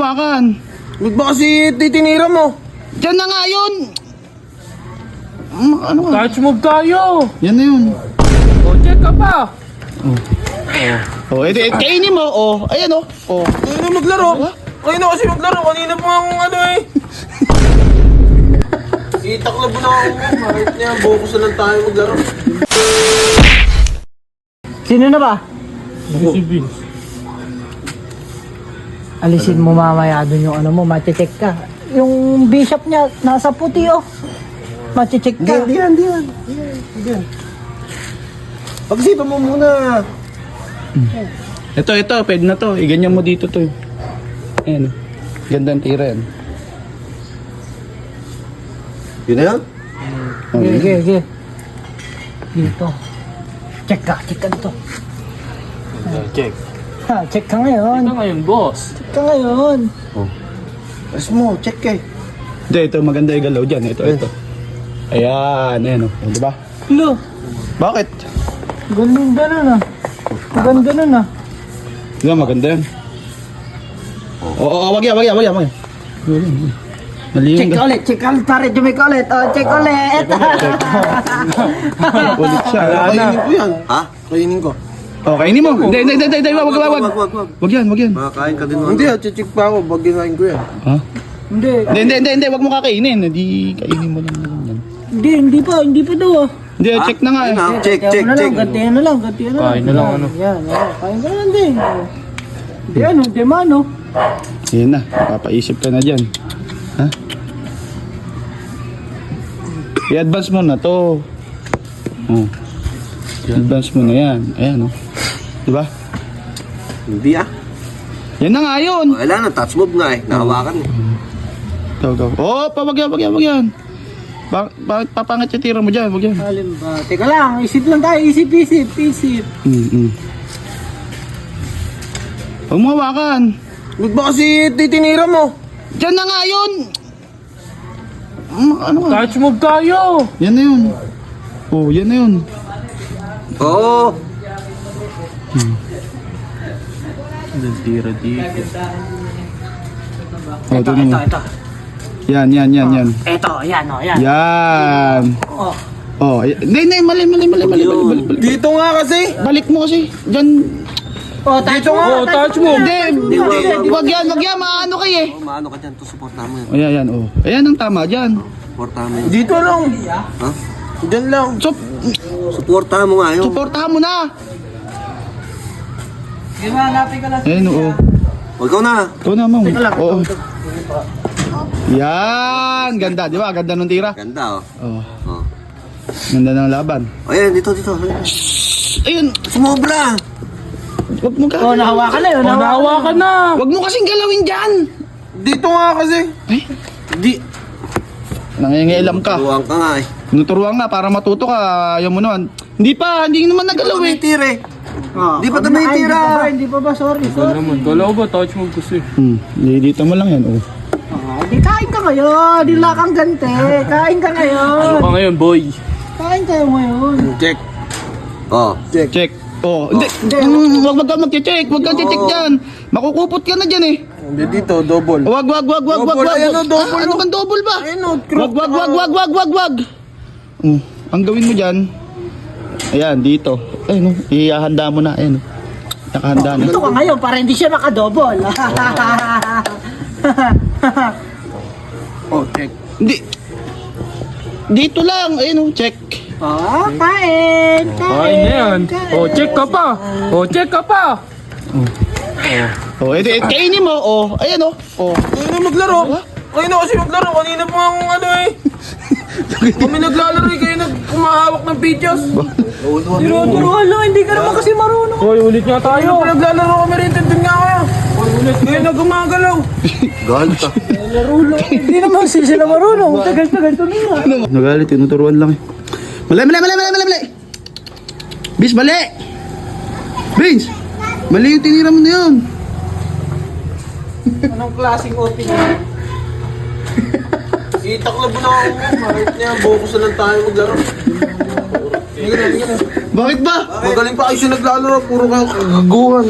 hawakan. Ba't ba kasi titinira mo? Diyan na nga yun. Ano ka? Touch move tayo. Yan na yun. O, check ka pa. Oh, edi kainin mo. Oh, ayan oh. Oh. Kayo na maglaro. Kayo na kasi maglaro. Kanina pa ang ano eh. Itaklab mo na ako. Kahit niya, bokus na lang tayo maglaro. Sino na ba? Si Vince. Alisin mo mamaya doon yung ano mo, mati-check ka. Yung bishop niya, nasa puti oh. Mati-check ka. Hindi yan. Pag-isipan mo muna. Ito, pwede na to. Iganyan mo dito to. Ayan. Gandang tira yan. Yun na yan? Okay. Dito. Check ka dito. Check. Ha, check ka ngayon. Ito ngayon, boss. Check ka ngayon. Tapos mo, check eh. Hindi, ito maganda yung galaw dyan. Ito. Ayan oh. Diba? Lo, Bakit? ganda na. Ganda na. Diba maganda yan? Oo, wag yan. Mali Check yun. ka ulit, pare, dumik ka ulit. Oh, check ulit. Ulit siya. Kainin ko yan. Ha? Kainin ko. Oh, kainin mo. Hindi. Wag. Wag yan. Makakain ka din. Hindi, check pa ako. Baginain ko yan. Ha? Hindi, Wag mo kakainin. Hindi, kainin mo lang yan. hindi pa daw ah. Hindi, check na nga eh. Check. Gantihan na lang. Kain na lang, ano. Yan, kain ka na lang din. Yan, demano. Yan na, papaisip ka na dyan. Ha? I-advance mo na to. Oh. I-advance mo na yan. Ayan, oh. Diba? Hindi ah. Yan na nga yun. Wala na, touch move nga eh. Nakawakan eh. Go. Oh, wag yan. Bakit papangit yung tira mo dyan? Wag yan. Alin ba? Teka lang, isip lang tayo. Isip. Huwag mo hawakan. Ba't ba kasi titinira mo? Diyan na nga yun. Ano ka? Touch move tayo. Yan na yun. Oh, yan na yun. Oo. Tira dito. Oh, ito mo. Ito. Yan. Ito, yan. Yan. Oh. Oh, hindi, mali. Balik. Dito nga kasi. Balik mo kasi. Diyan. Oh, touch mo. Oh, touch move. Hindi. Wag yan. Maano kayo eh. Maano ka dyan, to supportahan mo yan. Ayan, oh. Ayan ang tama dyan. Supportahan mo yan. Dito lang. Ha? Diyan lang. So, Supportahan mo nga yun. suportahan mo na. Hanapin ka lang. Ayan, oo. Huwag ka na. Ikaw na, ma'am. Oo. Yan. Ganda, di ba? Ganda nung tira. Ganda oh. Oh. Ganda ng laban. Ayan, dito. Ayun. Sumobra. Wag mo ka. Oh, nahawakan na yun. Nahawakan na. Wag mo kasing galawin dyan. Dito nga kasi. Di. Nangingialam ka. Turuan ka nga eh. Tinuturuan nga para matuto ka. Ayaw mo naman. Hindi naman nagalaw eh. Tumitira eh. Oh, Di pa ito may tira. Hindi pa ba? Sorry. Wala naman. Kala ko ba touch move kasi. Dito mo lang yan. Oh. Di kain ka ngayon. Di lakang gante. Kain ka ngayon. Ano ka ngayon, boy? Kain kayo ngayon. Check. Oh. Check. Oh, hindi. Wag ka mag-check. Wag ka check dyan. Makukupot ka na dyan eh. Hindi dito, double. Wag. Double, ayan o, double. Ano kang double ba? Ayun o, Wag. Ang gawin mo dyan. Ayan, dito. Ayun, ihahanda mo na. Ayun. Nakahanda na. Dito ka ngayon para hindi siya makadouble. Oh, check. Hindi. Dito lang. Ayun, check. Oh, kain. Kain na yan. Oh, check ka pa. Oh, edi kainin mo. Oh, ayan oh. Oh. Kayo na maglaro. Kayo na kasi maglaro. Kanina pa ang ano eh. Kami naglalaro eh. Kayo kumahawak ng pitchos. Tinuturuan lang, hindi ka naman kasi marunong. Hoy, ulit nga tayo. Kayo naglalaro kami rin. Tindin nga kayo. Kayo na gumagalaw. Galit ah. Laro lang. Hindi naman sila marunong. Tagal-tagal to nila. Nagalit, tinuturuan lang eh. Mali. Bis, mali. Vince, mali yung tinira mo na yun. Anong klaseng opening? Itaklab mo na ako. Kahit niya, bokus na lang tayo maglaro. Bakit ba? Magaling pa kayo siya naglalaro. Puro kayo kagaguhan.